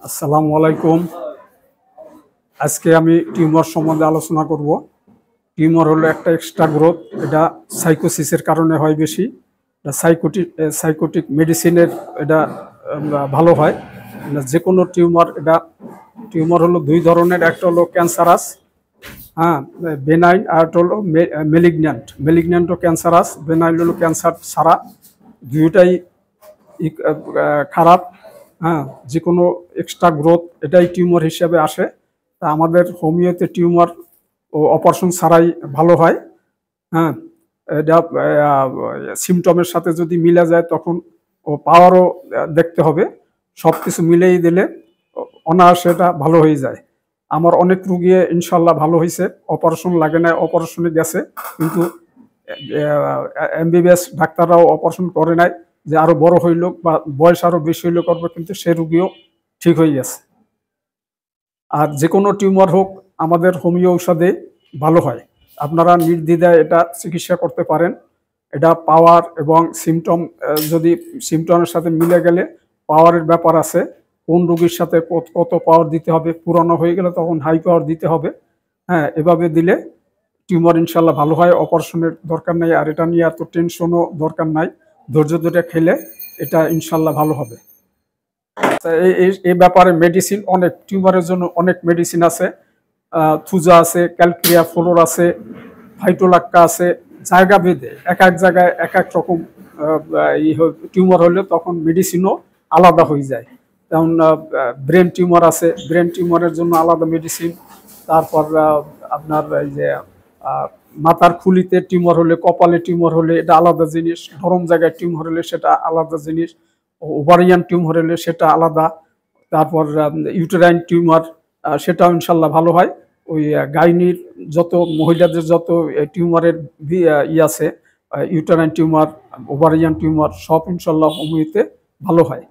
আসসালামু আলাইকুম। আজকে আমি টিউমার সম্বন্ধে আলোচনা করব। টিউমার হলো একটা এক্সট্রা গ্রোথ, এটা সাইকোসিসের কারণে হয় বেশি। এটা সাইকোটিক মেডিসিনের এটা ভালো হয়। যে কোনো টিউমার হলো দুই ধরনের, একটা হলো ক্যান্সারাস, হ্যাঁ, বেনাইন, আর একটা হলো মেলিগন্যান্ট। মেলিগন্যান্টও ক্যান্সারাস, বেনাইন হলো ক্যান্সার ছাড়া। দুইটাই খারাপ। হ্যাঁ, যে কোনো এক্সট্রা গ্রোথ এটাই টিউমার হিসেবে আসে। তা আমাদের হোমিওতে টিউমার ও অপারেশন ছাড়াই ভালো হয়। হ্যাঁ, এটা সিমটমের সাথে যদি মিলে যায় তখন ও পাওয়ারও দেখতে হবে। সব কিছু মিলেই দিলে অনায়াসে এটা ভালো হয়ে যায়। আমার অনেক রুগী ইনশাল্লাহ ভালো হয়েছে, অপারেশন লাগে না, অপারেশনে গেছে, কিন্তু এমবিবিএস ডাক্তাররাও অপারেশন করে নাই, যে আরো বড় হইল বা বয়স আরো বেশি হইলে করবে, কিন্তু সে রুগীও ঠিক হয়ে গেছে। আর যে কোনো টিউমার হোক আমাদের হোমিও ঔষধে ভালো হয়। আপনারা নির্দ্বিধায় এটা চিকিৎসা করতে পারেন। এটা পাওয়ার এবং সিমটম, যদি সিমটমের সাথে মিলে গেলে পাওয়ারের ব্যাপার আছে। কোন রোগীর সাথে কত পাওয়ার দিতে হবে, পুরানো হয়ে গেলে তখন হাই পাওয়ার দিতে হবে। হ্যাঁ, এভাবে দিলে টিউমার ইনশাল্লাহ ভালো হয়, অপারেশনের দরকার নেই। আর এটা নিয়ে এত টেনশনও দরকার নাই, ধৈর্য ধরে খেলে এটা ইনশাল্লাহ ভালো হবে। এই ব্যাপারে মেডিসিন অনেক, টিউমারের জন্য অনেক মেডিসিন আছে। থুজা আছে, ক্যালক্রিয়া ফ্লোর আছে, ফাইটোলাক্কা আছে। জায়গা ভেদে এক এক জায়গায় এক এক রকম টিউমার হলে তখন মেডিসিনও আলাদা হয়ে যায়। যেমন ব্রেন টিউমার আছে, ব্রেন টিউমারের জন্য আলাদা মেডিসিন। তারপর আপনার এই যে মাথার খুলিতে টিউমার হলে, কপালে টিউমার হলে এটা আলাদা জিনিস, নরম জায়গায় টিউমার হলে সেটা আলাদা জিনিস, ওভারিয়ান টিউমার হলে সেটা আলাদা। তারপর ইউটেরাইন টিউমার, সেটাও ইনশাল্লাহ ভালো হয়। ওই গাইনির যত মহিলাদের যত টিউমারের আছে, ইউটেরাইন টিউমার, ওভারিয়ান টিউমার, সব ইনশাল্লাহ হোমিওতে ভালো হয়।